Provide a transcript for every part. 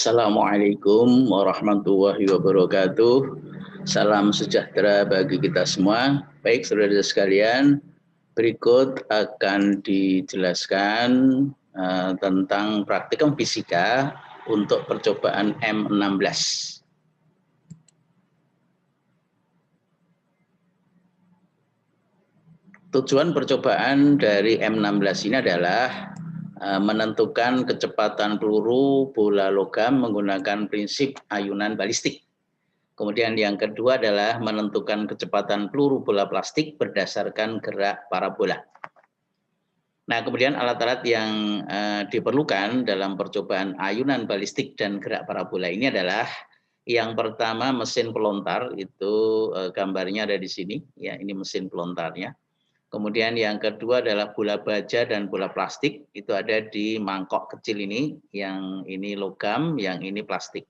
Assalamualaikum warahmatullahi wabarakatuh. Salam sejahtera bagi kita semua. Baik, saudara sekalian, berikut akan dijelaskan tentang praktikum fisika untuk percobaan M16. Tujuan percobaan dari M16 ini adalah menentukan kecepatan peluru bola logam menggunakan prinsip ayunan balistik. Kemudian yang kedua adalah menentukan kecepatan peluru bola plastik berdasarkan gerak parabola. Nah, kemudian alat-alat yang diperlukan dalam percobaan ayunan balistik dan gerak parabola ini adalah yang pertama mesin pelontar, itu gambarnya ada di sini, ya ini mesin pelontarnya. Kemudian yang kedua adalah bola baja dan bola plastik, itu ada di mangkok kecil ini, yang ini logam, yang ini plastik.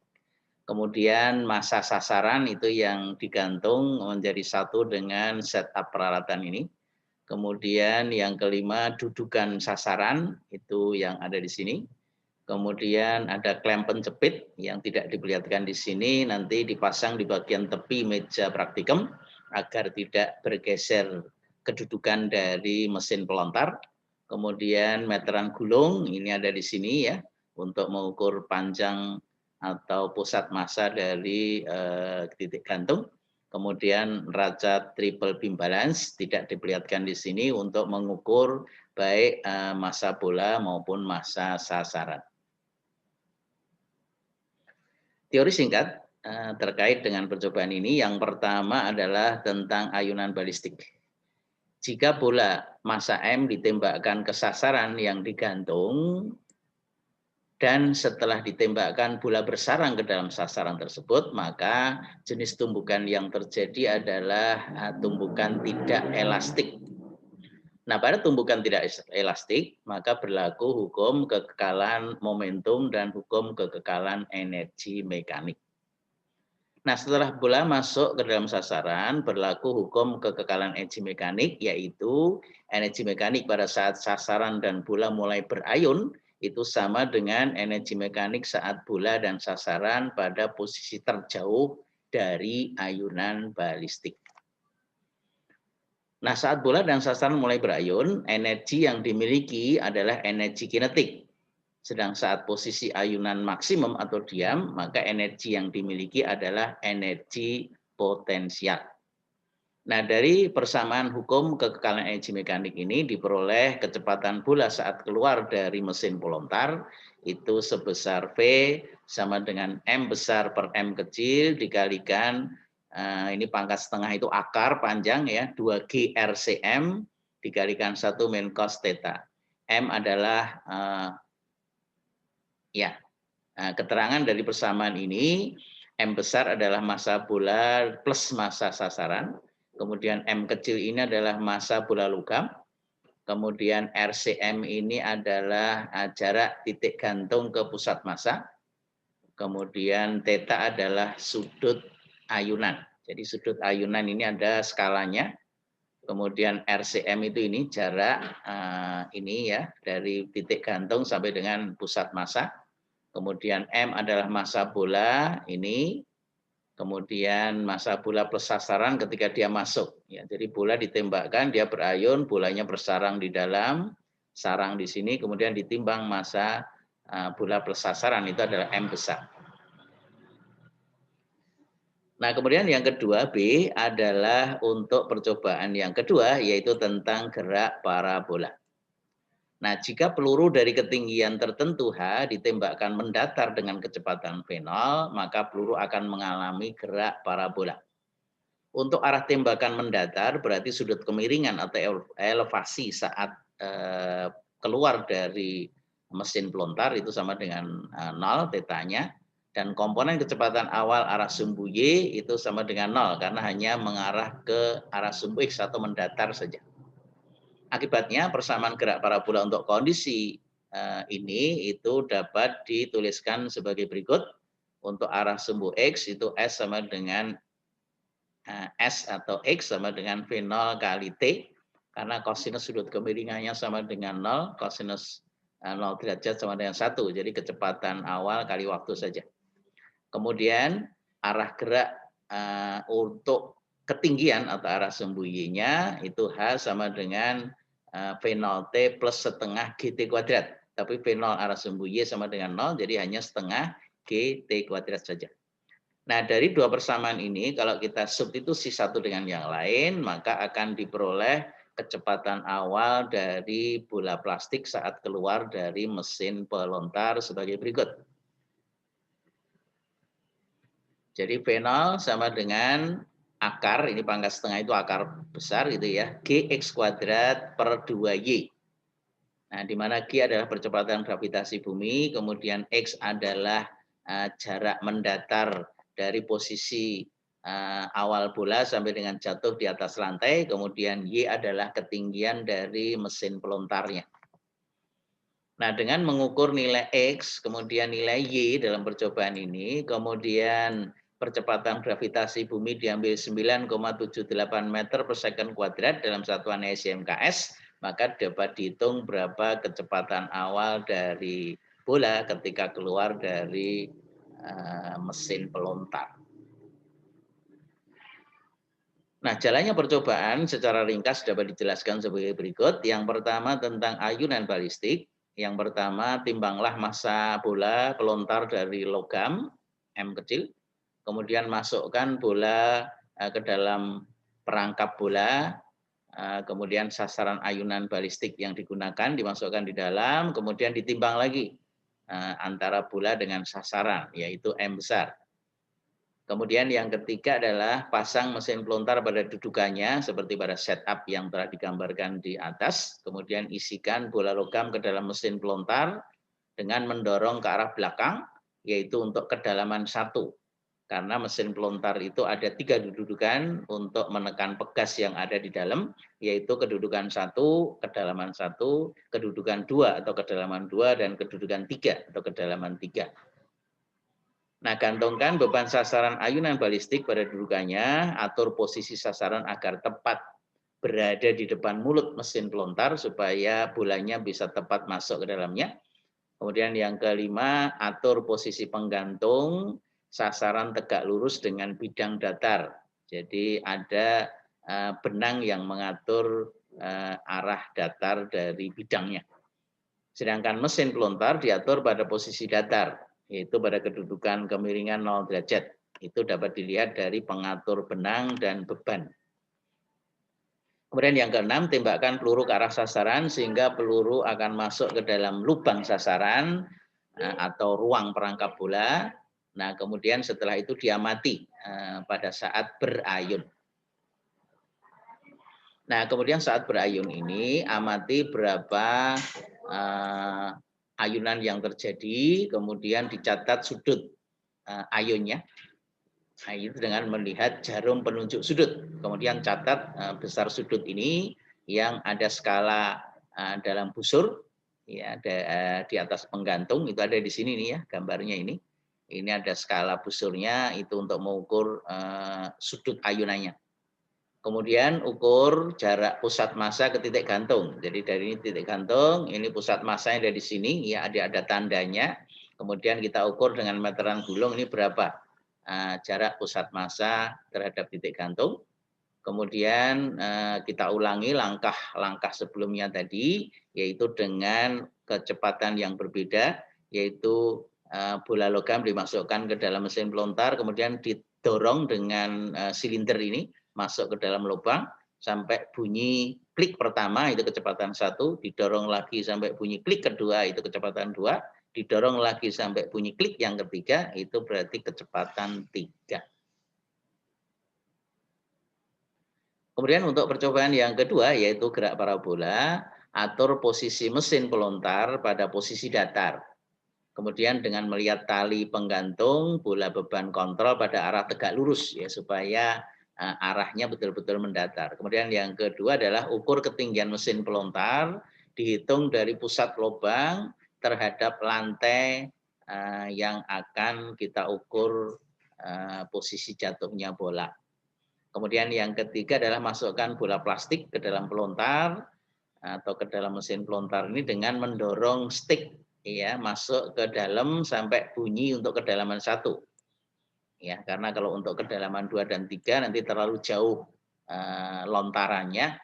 Kemudian massa sasaran itu yang digantung menjadi satu dengan setup peralatan ini. Kemudian yang kelima dudukan sasaran, itu yang ada di sini. Kemudian ada klem penjepit yang tidak diperlihatkan di sini, nanti dipasang di bagian tepi meja praktikum agar tidak bergeser kedudukan dari mesin pelontar. Kemudian meteran gulung ini ada di sini ya untuk mengukur panjang atau pusat massa dari titik gantung. Kemudian neraca triple beam balance tidak diperlihatkan di sini untuk mengukur baik massa bola maupun massa sasaran. Teori singkat terkait dengan percobaan ini, yang pertama adalah tentang ayunan balistik. Jika bola massa M ditembakkan ke sasaran yang digantung dan setelah ditembakkan bola bersarang ke dalam sasaran tersebut, maka jenis tumbukan yang terjadi adalah tumbukan tidak elastik. Nah, pada tumbukan tidak elastik, maka berlaku hukum kekekalan momentum dan hukum kekekalan energi mekanik. Nah, setelah bola masuk ke dalam sasaran, berlaku hukum kekekalan energi mekanik, yaitu energi mekanik pada saat sasaran dan bola mulai berayun, itu sama dengan energi mekanik saat bola dan sasaran pada posisi terjauh dari ayunan balistik. Nah, saat bola dan sasaran mulai berayun, energi yang dimiliki adalah energi kinetik. Sedang saat posisi ayunan maksimum atau diam, maka energi yang dimiliki adalah energi potensial. Nah, dari persamaan hukum kekekalan energi mekanik ini diperoleh kecepatan bola saat keluar dari mesin pelontar itu sebesar V sama dengan M besar per M kecil dikalikan ini pangkat setengah itu akar panjang ya 2G RCM dikalikan 1 min cos theta. M adalah keterangan dari persamaan ini, M besar adalah massa bola plus massa sasaran, kemudian M kecil ini adalah massa bola logam, kemudian RCM ini adalah jarak titik gantung ke pusat massa, kemudian theta adalah sudut ayunan. Jadi sudut ayunan ini ada skalanya, kemudian RCM itu ini jarak ini ya dari titik gantung sampai dengan pusat massa. Kemudian M adalah massa bola ini, kemudian massa bola plus sasaran ketika dia masuk. Ya, jadi bola ditembakkan, dia berayun, bolanya bersarang di dalam, sarang di sini, kemudian ditimbang massa bola plus sasaran itu adalah M besar. Nah, kemudian yang kedua B adalah untuk percobaan yang kedua, yaitu tentang gerak parabola. Nah, jika peluru dari ketinggian tertentu H ditembakkan mendatar dengan kecepatan V0, maka peluru akan mengalami gerak parabola. Untuk arah tembakan mendatar berarti sudut kemiringan atau elevasi saat keluar dari mesin pelontar itu sama dengan 0 tetanya, dan komponen kecepatan awal arah sumbu Y itu sama dengan 0 karena hanya mengarah ke arah sumbu X atau mendatar saja. Akibatnya persamaan gerak parabola untuk kondisi ini itu dapat dituliskan sebagai berikut. Untuk arah sumbu X itu S sama dengan S atau X sama dengan V0 kali T. Karena kosinus sudut kemiringannya sama dengan 0, kosinus 0 derajat sama dengan 1. Jadi kecepatan awal kali waktu saja. Kemudian arah gerak untuk ketinggian atau arah sembunyinya itu H sama dengan V0T plus setengah GT kuadrat. Tapi V0 arah sembunyi sama dengan 0, jadi hanya setengah GT kuadrat saja. Nah, dari dua persamaan ini, kalau kita substitusi satu dengan yang lain, maka akan diperoleh kecepatan awal dari bola plastik saat keluar dari mesin pelontar sebagai berikut. Jadi V0 sama dengan akar, ini pangkat setengah itu akar besar gitu ya, Gx kuadrat per 2Y. Nah, di mana G adalah percepatan gravitasi bumi, kemudian X adalah jarak mendatar dari posisi awal bola sampai dengan jatuh di atas lantai, kemudian Y adalah ketinggian dari mesin pelontarnya. Nah, dengan mengukur nilai X, kemudian nilai Y dalam percobaan ini, kemudian percepatan gravitasi bumi diambil 9,78 meter per second kuadrat dalam satuan SMKS, maka dapat dihitung berapa kecepatan awal dari bola ketika keluar dari mesin pelontar. Nah, jalannya percobaan secara ringkas dapat dijelaskan sebagai berikut. Yang pertama tentang ayunan balistik. Yang pertama, timbanglah massa bola pelontar dari logam, M kecil. Kemudian masukkan bola ke dalam perangkap bola. Kemudian sasaran ayunan balistik yang digunakan dimasukkan di dalam. Kemudian ditimbang lagi antara bola dengan sasaran, yaitu M besar. Kemudian yang ketiga adalah pasang mesin pelontar pada dudukannya seperti pada setup yang telah digambarkan di atas. Kemudian isikan bola logam ke dalam mesin pelontar dengan mendorong ke arah belakang, yaitu untuk kedalaman 1. Karena mesin pelontar itu ada 3 kedudukan untuk menekan pegas yang ada di dalam, yaitu kedudukan 1, kedalaman 1, kedudukan 2 atau kedalaman 2, dan kedudukan 3 atau kedalaman 3. Nah, gantungkan beban sasaran ayunan balistik pada dudukannya, atur posisi sasaran agar tepat berada di depan mulut mesin pelontar supaya bolanya bisa tepat masuk ke dalamnya. Kemudian yang kelima, atur posisi penggantung sasaran tegak lurus dengan bidang datar. Jadi ada benang yang mengatur arah datar dari bidangnya. Sedangkan mesin pelontar diatur pada posisi datar, yaitu pada kedudukan kemiringan 0 derajat. Itu dapat dilihat dari pengatur benang dan beban. Kemudian yang keenam, tembakkan peluru ke arah sasaran sehingga peluru akan masuk ke dalam lubang sasaran atau ruang perangkap bola. Nah, kemudian setelah itu diamati pada saat berayun. Nah, kemudian saat berayun ini amati berapa ayunan yang terjadi, kemudian dicatat sudut ayunnya. Nah, itu dengan melihat jarum penunjuk sudut. Kemudian catat besar sudut ini yang ada skala dalam busur ya, di atas penggantung itu ada di sini nih ya gambarnya ini. Ini ada skala busurnya itu untuk mengukur sudut ayunannya. Kemudian ukur jarak pusat massa ke titik gantung. Jadi dari ini titik gantung, ini pusat massanya ada di sini, ya ada tandanya. Kemudian kita ukur dengan meteran gulung ini berapa jarak pusat massa terhadap titik gantung. Kemudian kita ulangi langkah-langkah sebelumnya tadi, yaitu dengan kecepatan yang berbeda, yaitu bola logam dimasukkan ke dalam mesin pelontar, kemudian didorong dengan silinder ini masuk ke dalam lubang sampai bunyi klik pertama itu kecepatan 1, didorong lagi sampai bunyi klik kedua itu kecepatan 2, didorong lagi sampai bunyi klik yang ketiga itu berarti kecepatan 3. Kemudian untuk percobaan yang kedua yaitu gerak parabola, atur posisi mesin pelontar pada posisi datar. Kemudian dengan melihat tali penggantung bola beban kontrol pada arah tegak lurus ya supaya arahnya betul-betul mendatar. Kemudian yang kedua adalah ukur ketinggian mesin pelontar, dihitung dari pusat lubang terhadap lantai yang akan kita ukur posisi jatuhnya bola. Kemudian yang ketiga adalah masukkan bola plastik ke dalam pelontar atau ke dalam mesin pelontar ini dengan mendorong stick ya masuk ke dalam sampai bunyi untuk kedalaman 1. Ya, karena kalau untuk kedalaman 2 dan 3 nanti terlalu jauh lontarannya,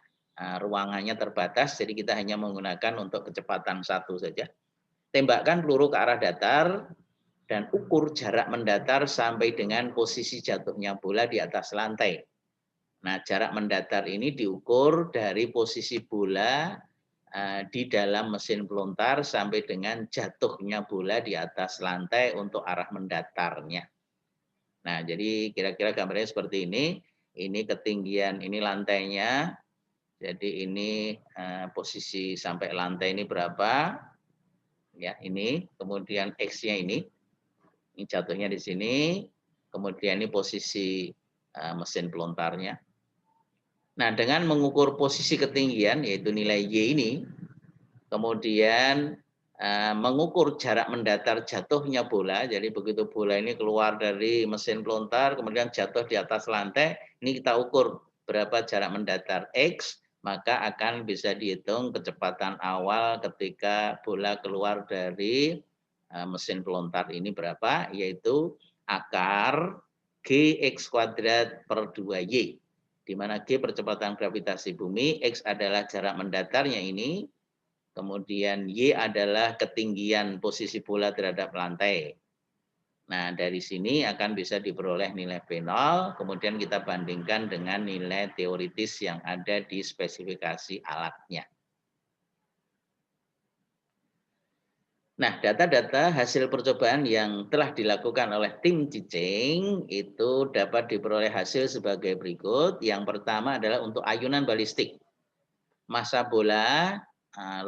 ruangannya terbatas, jadi kita hanya menggunakan untuk kecepatan 1 saja. Tembakkan peluru ke arah datar dan ukur jarak mendatar sampai dengan posisi jatuhnya bola di atas lantai. Nah, jarak mendatar ini diukur dari posisi bola di dalam mesin pelontar sampai dengan jatuhnya bola di atas lantai untuk arah mendatarnya. Nah, jadi kira-kira gambarnya seperti ini. Ini ketinggian, ini lantainya. Jadi ini posisi sampai lantai ini berapa? Ya, ini. Kemudian X-nya ini. Ini jatuhnya di sini. Kemudian ini posisi mesin pelontarnya. Nah, dengan mengukur posisi ketinggian, yaitu nilai Y ini, kemudian mengukur jarak mendatar jatuhnya bola. Jadi begitu bola ini keluar dari mesin pelontar, kemudian jatuh di atas lantai, ini kita ukur berapa jarak mendatar X, maka akan bisa dihitung kecepatan awal ketika bola keluar dari mesin pelontar ini berapa, yaitu akar Gx kuadrat per 2Y. Di mana G percepatan gravitasi bumi, X adalah jarak mendatarnya ini, kemudian Y adalah ketinggian posisi bola terhadap lantai. Nah, dari sini akan bisa diperoleh nilai V0, kemudian kita bandingkan dengan nilai teoritis yang ada di spesifikasi alatnya. Nah, data-data hasil percobaan yang telah dilakukan oleh tim Cicing itu dapat diperoleh hasil sebagai berikut. Yang pertama adalah untuk ayunan balistik. Massa bola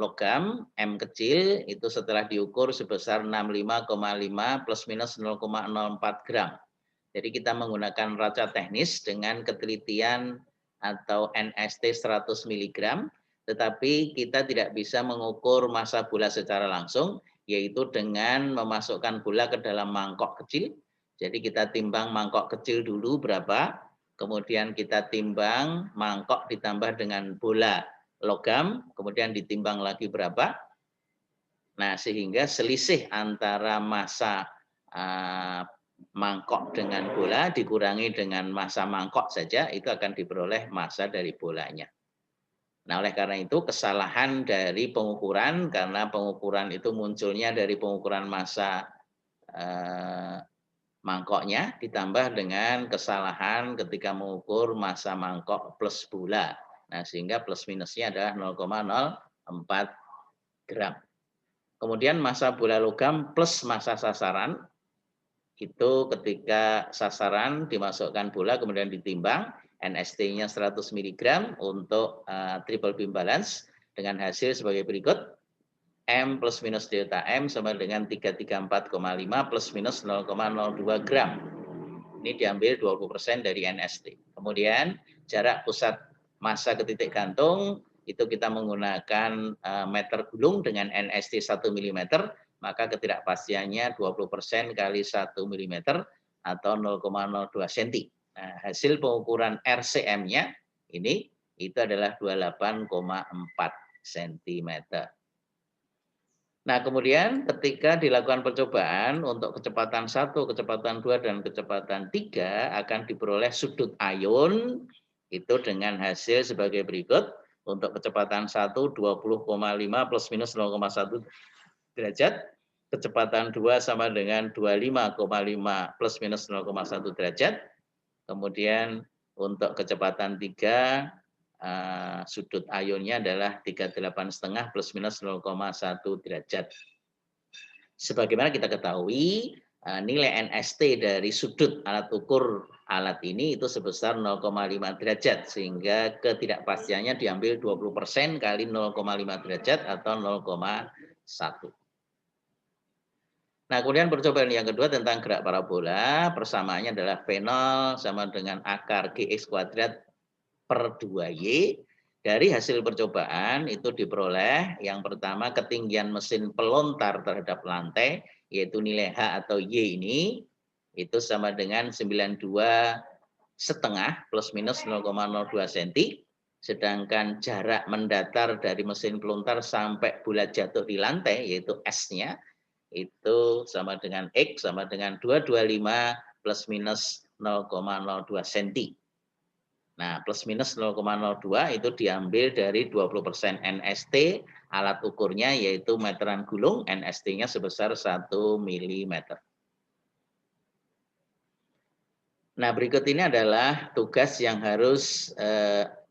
logam M kecil itu setelah diukur sebesar 65,5 plus minus 0,04 gram. Jadi kita menggunakan raca teknis dengan ketelitian atau NST 100 mg, tetapi kita tidak bisa mengukur massa bola secara langsung, yaitu dengan memasukkan bola ke dalam mangkok kecil. Jadi kita timbang mangkok kecil dulu berapa, kemudian kita timbang mangkok ditambah dengan bola logam, kemudian ditimbang lagi berapa. Nah, sehingga selisih antara massa mangkok dengan bola dikurangi dengan massa mangkok saja, itu akan diperoleh massa dari bolanya. Nah, oleh karena itu kesalahan dari pengukuran, karena pengukuran itu munculnya dari pengukuran massa mangkoknya ditambah dengan kesalahan ketika mengukur massa mangkok plus bola. Nah, sehingga plus minusnya adalah 0,04 gram. Kemudian massa bola logam plus massa sasaran, itu ketika sasaran dimasukkan bola kemudian ditimbang, NST-nya 100 mg untuk triple beam balance dengan hasil sebagai berikut. M plus minus delta M sama dengan 334,5 plus minus 0,02 gram. Ini diambil 20% dari NST. Kemudian jarak pusat massa ke titik gantung itu kita menggunakan meter gulung dengan NST 1 mm, maka ketidakpastiannya 20% kali 1 mm atau 0,02 cm. Nah, hasil pengukuran RCM-nya ini itu adalah 28,4 cm. Nah, kemudian ketika dilakukan percobaan untuk kecepatan 1, kecepatan 2, dan kecepatan 3 akan diperoleh sudut ayun itu dengan hasil sebagai berikut. Untuk kecepatan 1, 20,5 plus minus 0,1 derajat. Kecepatan 2 sama dengan 25,5 plus minus 0,1 derajat. Kemudian untuk kecepatan 3, sudut ayunnya adalah 38,5 plus minus 0,1 derajat. Sebagaimana kita ketahui, nilai NST dari sudut alat ukur alat ini itu sebesar 0,5 derajat, sehingga ketidakpastiannya diambil 20% kali 0,5 derajat atau 0,1. Nah, kemudian percobaan yang kedua tentang gerak parabola, persamaannya adalah V0 sama dengan akar Gx kuadrat per 2Y. Dari hasil percobaan itu diperoleh yang pertama ketinggian mesin pelontar terhadap lantai, yaitu nilai H atau Y ini, itu sama dengan 92,5 plus minus 0,02 cm. Sedangkan jarak mendatar dari mesin pelontar sampai bola jatuh di lantai, yaitu S-nya, itu sama dengan X sama dengan 225 plus minus 0,02 cm. Nah, plus minus 0,02 itu diambil dari 20% NST, alat ukurnya yaitu meteran gulung, NST-nya sebesar 1 mm. Nah, berikut ini adalah tugas yang harus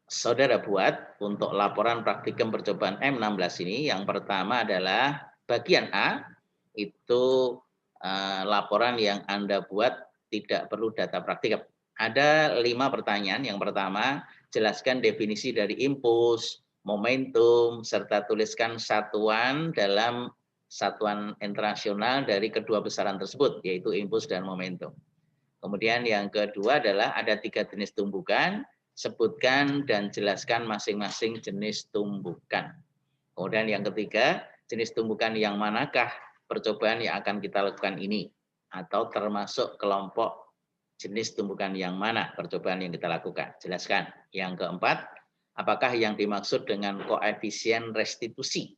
saudara buat untuk laporan praktikum percobaan M16 ini. Yang pertama adalah bagian A, itu laporan yang Anda buat tidak perlu data praktikum. Ada 5 pertanyaan. Yang pertama, jelaskan definisi dari impuls, momentum, serta tuliskan satuan dalam satuan internasional dari kedua besaran tersebut, yaitu impuls dan momentum. Kemudian yang kedua adalah ada 3 jenis tumbukan, sebutkan dan jelaskan masing-masing jenis tumbukan. Kemudian yang ketiga, jenis tumbukan yang manakah percobaan yang akan kita lakukan ini? Atau termasuk kelompok jenis tumbukan yang mana percobaan yang kita lakukan? Jelaskan. Yang keempat, apakah yang dimaksud dengan koefisien restitusi?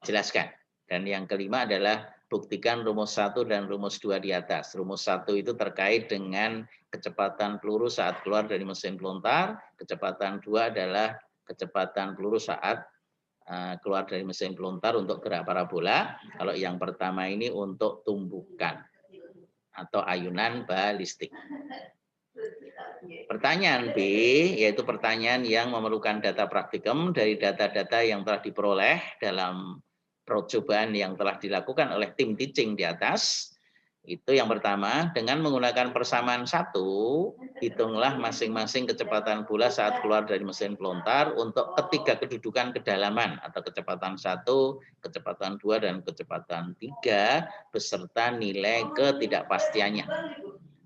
Jelaskan. Dan yang kelima adalah buktikan rumus 1 dan rumus 2 di atas. Rumus 1 itu terkait dengan kecepatan peluru saat keluar dari mesin pelontar. Kecepatan 2 adalah kecepatan peluru saat keluar dari mesin pelontar untuk gerak parabola. Kalau yang pertama ini untuk tumbukan atau ayunan balistik. Pertanyaan B, yaitu pertanyaan yang memerlukan data praktikum dari data-data yang telah diperoleh dalam percobaan yang telah dilakukan oleh tim teaching di atas. Itu yang pertama, dengan menggunakan persamaan 1, hitunglah masing-masing kecepatan bola saat keluar dari mesin pelontar untuk ketiga kedudukan kedalaman atau kecepatan 1, kecepatan 2, dan kecepatan 3 beserta nilai ketidakpastiannya.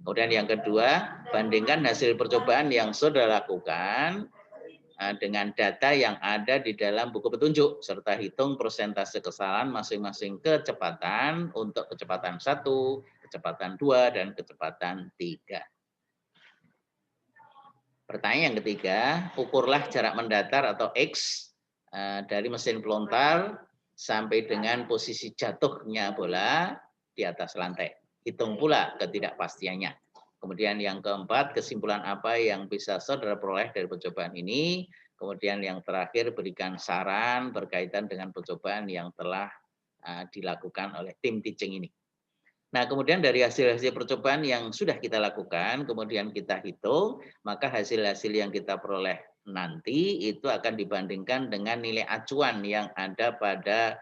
Kemudian yang kedua, bandingkan hasil percobaan yang sudah lakukan dengan data yang ada di dalam buku petunjuk, serta hitung persentase kesalahan masing-masing kecepatan untuk kecepatan 1, kecepatan 2, dan kecepatan 3. Pertanyaan yang ketiga, ukurlah jarak mendatar atau X dari mesin pelontar sampai dengan posisi jatuhnya bola di atas lantai. Hitung pula ketidakpastiannya. Kemudian yang keempat, kesimpulan apa yang bisa saudara peroleh dari percobaan ini. Kemudian yang terakhir, berikan saran berkaitan dengan percobaan yang telah dilakukan oleh tim teaching ini. Nah, kemudian dari hasil-hasil percobaan yang sudah kita lakukan, kemudian kita hitung, maka hasil-hasil yang kita peroleh nanti itu akan dibandingkan dengan nilai acuan yang ada pada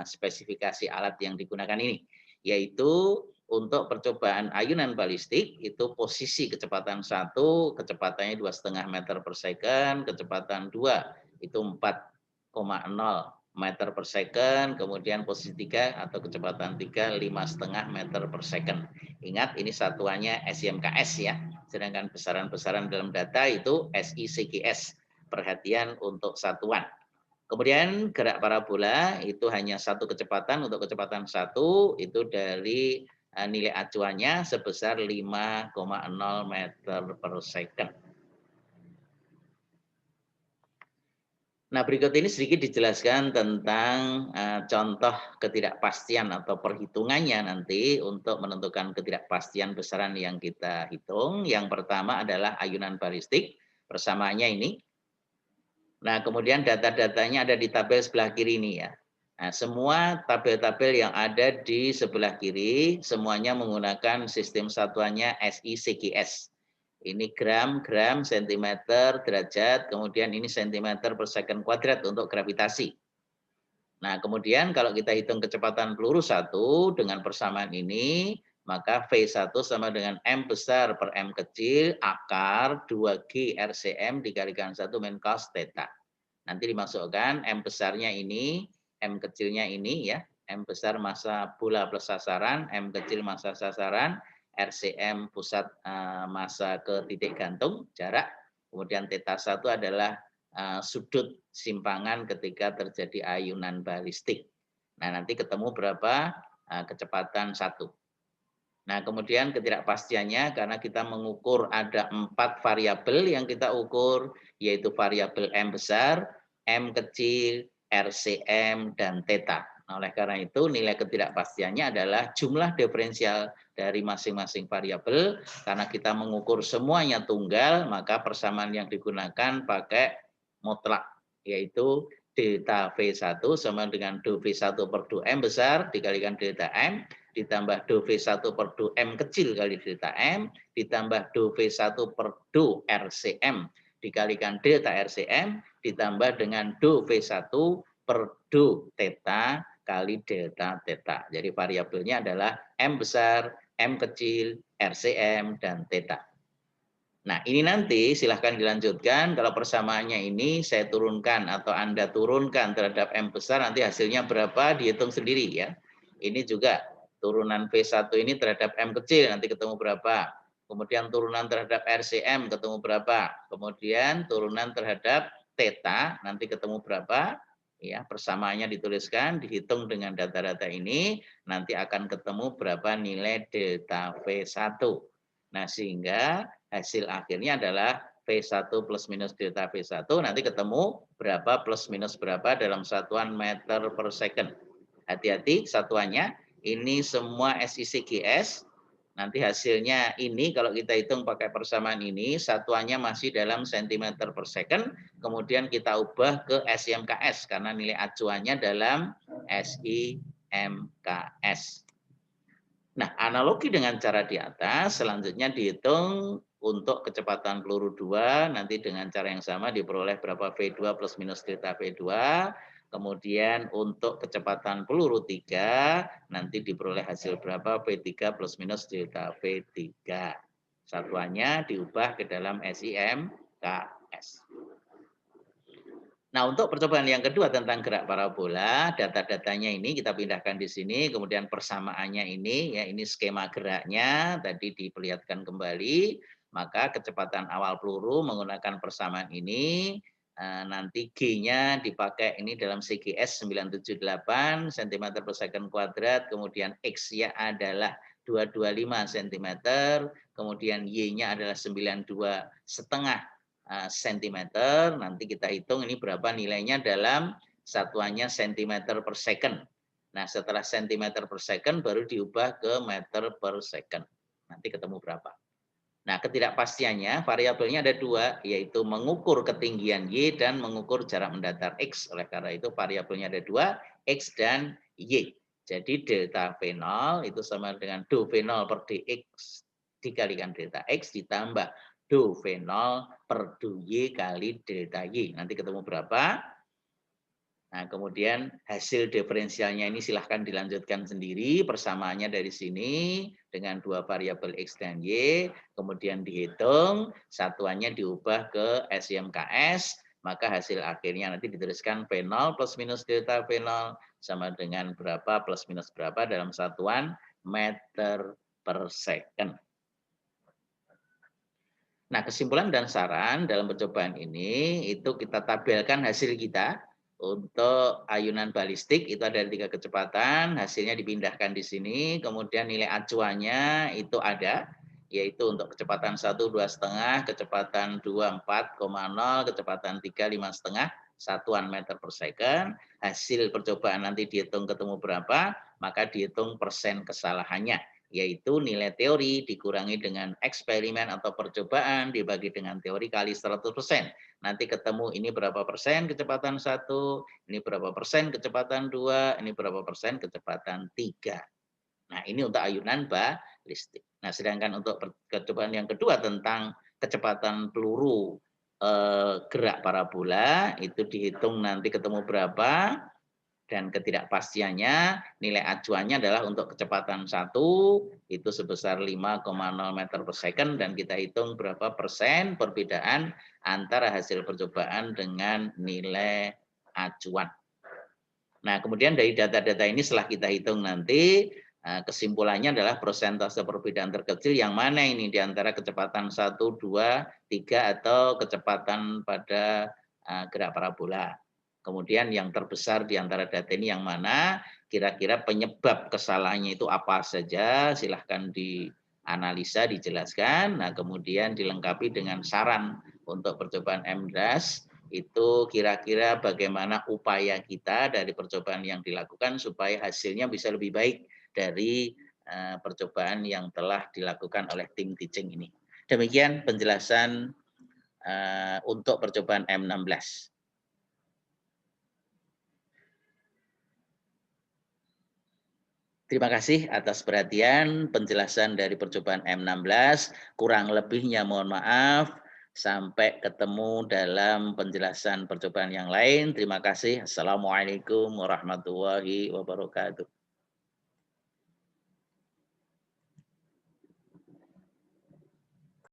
spesifikasi alat yang digunakan ini, yaitu untuk percobaan ayunan balistik itu posisi kecepatan 1, kecepatannya 2,5 meter per second, kecepatan 2 itu 4,0 meter per second, kemudian posisi 3 atau kecepatan 3 5,5 meter per second. Ingat ini satuannya SIMKS ya, sedangkan besaran-besaran dalam data itu SICGS, perhatian untuk satuan. Kemudian gerak parabola itu hanya satu kecepatan, untuk kecepatan 1 itu dari nilai acuannya sebesar 5,0 meter per second. Nah, berikut ini sedikit dijelaskan tentang contoh ketidakpastian atau perhitungannya nanti untuk menentukan ketidakpastian besaran yang kita hitung. Yang pertama adalah ayunan balistik, persamaannya ini. Nah, kemudian data-datanya ada di tabel sebelah kiri ini ya. Nah, semua tabel-tabel yang ada di sebelah kiri semuanya menggunakan sistem satuannya SICGS. Ini gram, sentimeter, derajat, kemudian ini sentimeter per second kuadrat untuk gravitasi. Nah, kemudian kalau kita hitung kecepatan peluru 1 dengan persamaan ini, maka V1 sama dengan M besar per M kecil akar 2G RCM dikalikan 1 min cos theta. Nanti dimasukkan M besarnya ini, M kecilnya ini ya, M besar massa bola plus sasaran, M kecil massa sasaran, RCM pusat massa ke titik gantung, jarak. Kemudian theta 1 adalah sudut simpangan ketika terjadi ayunan balistik. Nah, nanti ketemu berapa kecepatan 1. Nah, kemudian ketidakpastiannya karena kita mengukur ada 4 variabel yang kita ukur, yaitu variabel M besar, M kecil, RCM, dan theta. Nah, oleh karena itu nilai ketidakpastiannya adalah jumlah diferensial dari masing-masing variabel. Karena kita mengukur semuanya tunggal, maka persamaan yang digunakan pakai mutlak, yaitu delta V1 sama dengan do V1 per do M besar dikalikan delta M, ditambah do V1 per do M kecil kali delta M, ditambah do V1 per do RCM dikalikan delta RCM, ditambah dengan do V1 per do theta kali delta theta. Jadi variabelnya adalah M besar, M kecil, RCM, dan theta. Nah, ini nanti silahkan dilanjutkan. Kalau persamaannya ini saya turunkan atau Anda turunkan terhadap M besar, nanti hasilnya berapa, dihitung sendiri ya. Ini juga turunan V1 ini terhadap M kecil, nanti ketemu berapa. Kemudian turunan terhadap RCM ketemu berapa. Kemudian turunan terhadap theta, nanti ketemu berapa. Ya, persamaannya dituliskan, dihitung dengan data-data ini, nanti akan ketemu berapa nilai delta V1. Nah, sehingga hasil akhirnya adalah V1 plus minus delta V1, nanti ketemu berapa plus minus berapa dalam satuan meter per second. Hati-hati satuannya, ini semua SICGS, nanti hasilnya ini kalau kita hitung pakai persamaan ini, satuannya masih dalam cm per second, kemudian kita ubah ke SIMKS, karena nilai acuannya dalam SIMKS. Nah, analogi dengan cara di atas, selanjutnya dihitung untuk kecepatan peluru 2, nanti dengan cara yang sama diperoleh berapa V2 plus minus delta V2. Kemudian untuk kecepatan peluru 3, nanti diperoleh hasil berapa V3 plus minus delta V3. Satuannya diubah ke dalam SIMKS. Nah, untuk percobaan yang kedua tentang gerak parabola, data-datanya ini kita pindahkan di sini, kemudian persamaannya ini, ya ini skema geraknya, tadi diperlihatkan kembali, maka kecepatan awal peluru menggunakan persamaan ini, nanti G-nya dipakai ini dalam CGS 978 cm per second kuadrat, kemudian X-nya adalah 225 cm, kemudian Y-nya adalah 92,5 cm, nanti kita hitung ini berapa nilainya dalam satuannya cm per second. Nah, setelah cm per second baru diubah ke meter per second. Nanti ketemu berapa. Nah, ketidakpastiannya variabelnya ada dua, yaitu mengukur ketinggian Y dan mengukur jarak mendatar X. Oleh karena itu variabelnya ada dua, X dan Y. Jadi delta V0 itu sama dengan do V0 per dx dikalikan delta X ditambah do V0 per do Y kali delta Y. Nanti ketemu berapa? Nah, kemudian hasil diferensialnya ini silahkan dilanjutkan sendiri. Persamaannya dari sini dengan dua variabel X dan Y. Kemudian dihitung, satuannya diubah ke SIMKS. Maka hasil akhirnya nanti dituliskan V0 plus minus delta V0 sama dengan berapa plus minus berapa dalam satuan meter per second. Nah, kesimpulan dan saran dalam percobaan ini itu kita tabelkan hasil kita untuk ayunan balistik itu ada 3 kecepatan, hasilnya dipindahkan di sini, kemudian nilai acuannya itu ada, yaitu untuk kecepatan 1 2,5, kecepatan 2 4,0, kecepatan 3 5,5 satuan meter per second. Hasil percobaan nanti dihitung ketemu berapa, maka dihitung persen kesalahannya, yaitu nilai teori dikurangi dengan eksperimen atau percobaan dibagi dengan teori kali 100%. Nanti ketemu ini berapa persen kecepatan 1, ini berapa persen kecepatan 2, ini berapa persen kecepatan 3. Nah, ini untuk ayunan balistik. Nah, sedangkan untuk percobaan yang kedua tentang kecepatan peluru gerak parabola, itu dihitung nanti ketemu berapa, dan ketidakpastiannya nilai acuannya adalah untuk kecepatan 1 itu sebesar 5,0 meter per second dan kita hitung berapa persen perbedaan antara hasil percobaan dengan nilai acuan. Nah, kemudian dari data-data ini setelah kita hitung nanti kesimpulannya adalah persentase perbedaan terkecil yang mana ini di antara kecepatan 1, 2, 3 atau kecepatan pada gerak parabola. Kemudian yang terbesar di antara data ini yang mana, kira-kira penyebab kesalahannya itu apa saja, silahkan dianalisa, dijelaskan. Nah, kemudian dilengkapi dengan saran untuk percobaan MDAS, itu kira-kira bagaimana upaya kita dari percobaan yang dilakukan supaya hasilnya bisa lebih baik dari percobaan yang telah dilakukan oleh tim teaching ini. Demikian penjelasan untuk percobaan M16. Terima kasih atas perhatian penjelasan dari percobaan M16. Kurang lebihnya mohon maaf. Sampai ketemu dalam penjelasan percobaan yang lain. Terima kasih. Assalamualaikum warahmatullahi wabarakatuh.